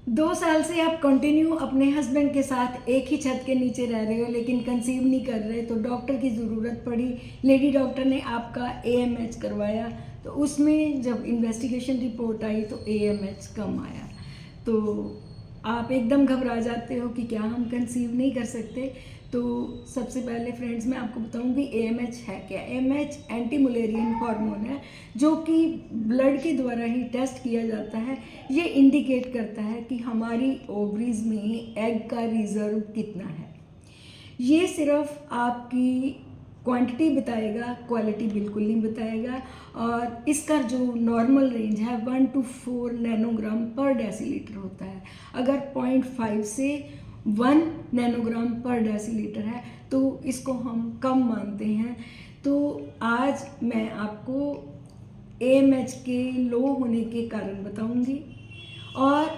2 साल से आप कंटिन्यू अपने हस्बैंड के साथ एक ही छत के नीचे रह रहे हो लेकिन कंसीव नहीं कर रहे, तो डॉक्टर की ज़रूरत पड़ी। लेडी डॉक्टर ने आपका AMH करवाया, तो उसमें जब इन्वेस्टिगेशन रिपोर्ट आई तो AMH कम आया। तो आप एकदम घबरा जाते हो कि क्या हम कंसीव नहीं कर सकते। तो सबसे पहले फ्रेंड्स मैं आपको बताऊंगी AMH है क्या। AMH एंटी मुलेरियन हार्मोन है जो कि ब्लड के द्वारा ही टेस्ट किया जाता है। ये इंडिकेट करता है कि हमारी ओवरीज में एग का रिजर्व कितना है। ये सिर्फ आपकी क्वांटिटी बताएगा, क्वालिटी बिल्कुल नहीं बताएगा। और इसका जो नॉर्मल रेंज है 1 to 4 नैनोग्राम पर डेसीलीटर होता है। अगर 0.5 से 1 नैनोग्राम पर डेसीलीटर है तो इसको हम कम मानते हैं। तो आज मैं आपको AMH के लो होने के कारण बताऊंगी और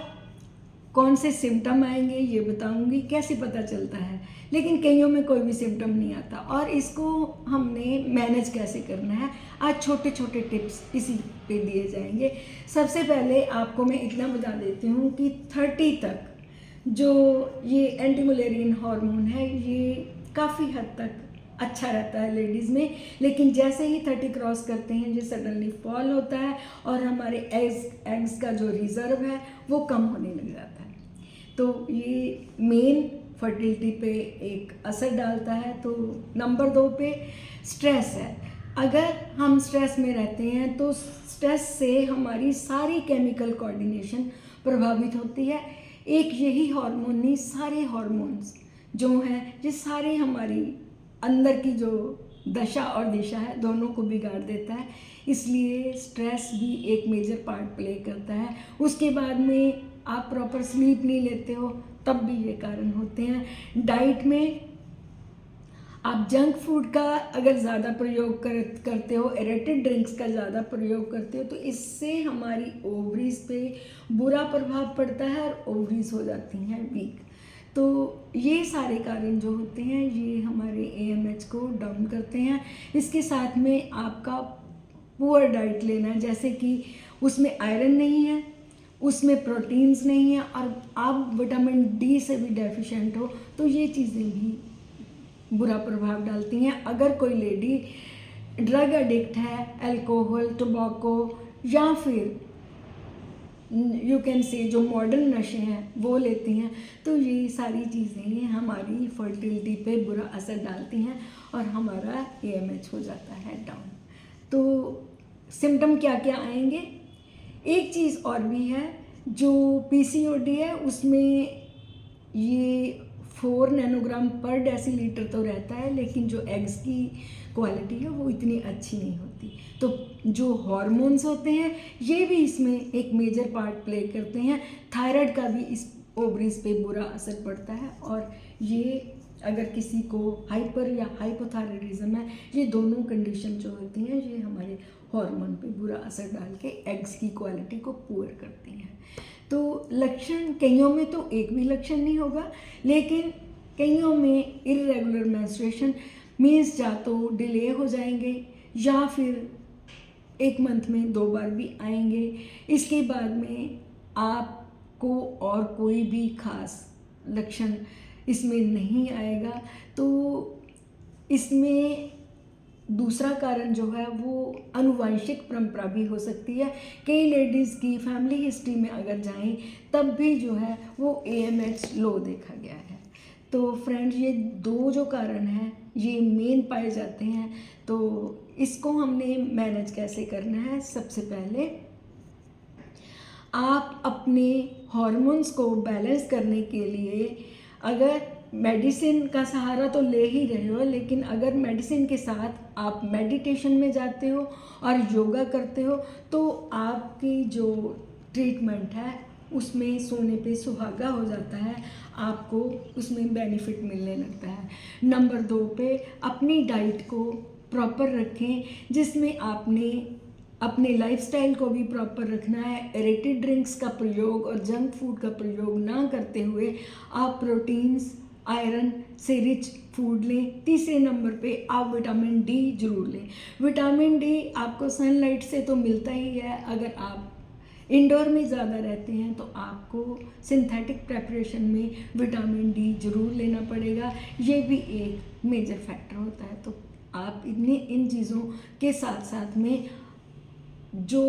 कौन से सिम्टम आएंगे ये बताऊंगी, कैसे पता चलता है। लेकिन कईयों में कोई भी सिम्टम नहीं आता और इसको हमने मैनेज कैसे करना है, आज छोटे छोटे टिप्स इसी पे दिए जाएंगे। सबसे पहले आपको मैं इतना बता देती हूँ कि 30 तक जो ये एंटी मुलेरियन हार्मोन है ये काफ़ी हद तक अच्छा रहता है लेडीज़ में, लेकिन जैसे ही 30 क्रॉस करते हैं ये सडनली फॉल होता है और हमारे एग्स का जो रिजर्व है वो कम होने लग जाता है। तो ये मेन फर्टिलिटी पे एक असर डालता है। तो नंबर 2 पे स्ट्रेस है। अगर हम स्ट्रेस में रहते हैं तो स्ट्रेस से हमारी सारी केमिकल कोऑर्डिनेशन प्रभावित होती है। एक यही हार्मोन नहीं, सारे हार्मोन्स जो हैं ये सारे हमारी अंदर की जो दशा और दिशा है दोनों को बिगाड़ देता है। इसलिए स्ट्रेस भी एक मेजर पार्ट प्ले करता है। उसके बाद में आप प्रॉपर स्लीप नहीं लेते हो तब भी ये कारण होते हैं। डाइट में आप जंक फूड का अगर ज़्यादा प्रयोग करते हो, एरेटेड ड्रिंक्स का ज़्यादा प्रयोग करते हो तो इससे हमारी ओवरीज पे बुरा प्रभाव पड़ता है और ओवरीज हो जाती हैं वीक। तो ये सारे कारण जो होते हैं ये हमारे AMH को डाउन करते हैं। इसके साथ में आपका पुअर डाइट लेना है, जैसे कि उसमें आयरन नहीं है, उसमें प्रोटीन्स नहीं है और आप विटामिन D से भी डेफिशिएंट हो तो ये चीज़ें भी बुरा प्रभाव डालती हैं। अगर कोई लेडी ड्रग एडिक्ट है, अल्कोहल, टोबैको या फिर यू कैन से जो मॉडर्न नशे हैं वो लेती हैं तो ये सारी चीज़ें हमारी फर्टिलिटी पे बुरा असर डालती हैं और हमारा AMH हो जाता है डाउन। तो सिम्टम क्या क्या आएंगे, एक चीज़ और भी है, जो PCOD है उसमें ये 4 नैनोग्राम पर डेसीलीटर तो रहता है लेकिन जो एग्स की क्वालिटी है वो इतनी अच्छी नहीं होती। तो जो हार्मोन्स होते हैं ये भी इसमें एक मेजर पार्ट प्ले करते हैं। थायराइड का भी इस ओवरीज पे बुरा असर पड़ता है और ये अगर किसी को हाइपर या हाइपोथायराइडिज्म है, ये दोनों कंडीशन जो होती हैं ये हमारे हार्मोन पे बुरा असर डाल के एग्स की क्वालिटी को पुअर करती हैं। तो लक्षण कईयों में तो एक भी लक्षण नहीं होगा, लेकिन कईयों में इरेगुलर मेंस्ट्रुएशन मीन्स या तो डिले हो जाएंगे या फिर 1 मंथ में 2 बार भी आएंगे। इसके बाद में आपको और कोई भी खास लक्षण इसमें नहीं आएगा। तो इसमें दूसरा कारण जो है वो आनुवंशिक परंपरा भी हो सकती है। कई लेडीज़ की फैमिली हिस्ट्री में अगर जाएं तब भी जो है वो AMH लो देखा गया है। तो फ्रेंड्स ये 2 जो कारण हैं ये मेन पाए जाते हैं। तो इसको हमने मैनेज कैसे करना है, सबसे पहले आप अपने हार्मोन्स को बैलेंस करने के लिए अगर मेडिसिन का सहारा तो ले ही रहे हो, लेकिन अगर मेडिसिन के साथ आप मेडिटेशन में जाते हो और योगा करते हो तो आपकी जो ट्रीटमेंट है उसमें सोने पे सुहागा हो जाता है, आपको उसमें बेनिफिट मिलने लगता है। नंबर 2 पे अपनी डाइट को प्रॉपर रखें, जिसमें आपने अपने लाइफस्टाइल को भी प्रॉपर रखना है। एरेटेड ड्रिंक्स का प्रयोग और जंक फूड का प्रयोग ना करते हुए आप प्रोटीन्स, आयरन से रिच फूड लें। तीसरे नंबर पे आप विटामिन D जरूर लें। विटामिन D आपको सनलाइट से तो मिलता ही है, अगर आप इंडोर में ज़्यादा रहते हैं तो आपको सिंथेटिक प्रेपरेशन में विटामिन डी ज़रूर लेना पड़ेगा, ये भी एक मेजर फैक्टर होता है। तो आप इन चीज़ों के साथ साथ में जो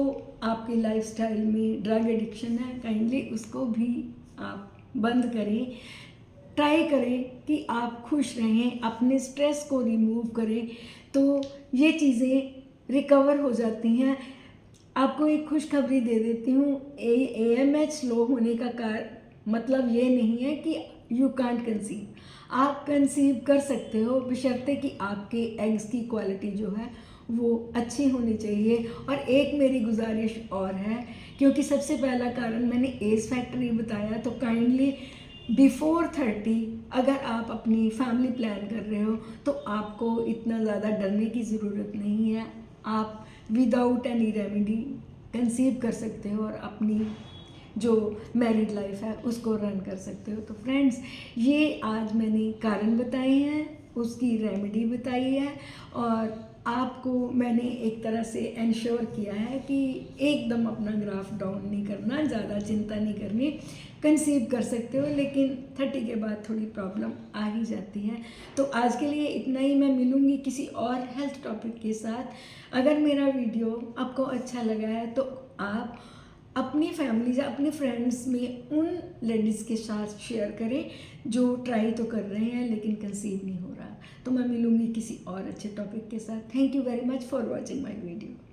आपके लाइफस्टाइल में ड्रग एडिक्शन है, काइंडली उसको भी आप बंद करें। ट्राई करें कि आप खुश रहें, अपने स्ट्रेस को रिमूव करें, तो ये चीज़ें रिकवर हो जाती हैं। आपको एक खुशखबरी दे देती हूँ, AMH लो होने का मतलब ये नहीं है कि यू कांट कंसीव। आप कंसीव कर सकते हो, बशर्ते कि आपके एग्स की क्वालिटी जो है वो अच्छी होनी चाहिए। और एक मेरी गुजारिश और है, क्योंकि सबसे पहला कारण मैंने एज फैक्टर ही बताया, तो काइंडली बिफोर 30 अगर आप अपनी फैमिली प्लान कर रहे हो तो आपको इतना ज़्यादा डरने की ज़रूरत नहीं है। आप विदाउट एनी रेमेडी कंसीव कर सकते हो और अपनी जो मैरिड लाइफ है उसको रन कर सकते हो। तो फ्रेंड्स, ये आज मैंने कारण बताए हैं, उसकी रेमेडी बताई है, और आपको मैंने एक तरह से इंश्योर किया है कि एकदम अपना ग्राफ डाउन नहीं करना, ज़्यादा चिंता नहीं करनी, कंसीव कर सकते हो, लेकिन 30 के बाद थोड़ी प्रॉब्लम आ ही जाती है। तो आज के लिए इतना ही। मैं मिलूँगी किसी और हेल्थ टॉपिक के साथ। अगर मेरा वीडियो आपको अच्छा लगा है तो आप अपनी फैमिली या अपने फ्रेंड्स में उन लेडीज़ के साथ शेयर करें जो ट्राई तो कर रहे हैं लेकिन कंसीव नहीं हो रहा। तो मैं मिलूँगी किसी और अच्छे टॉपिक के साथ। Thank you very much for watching my video.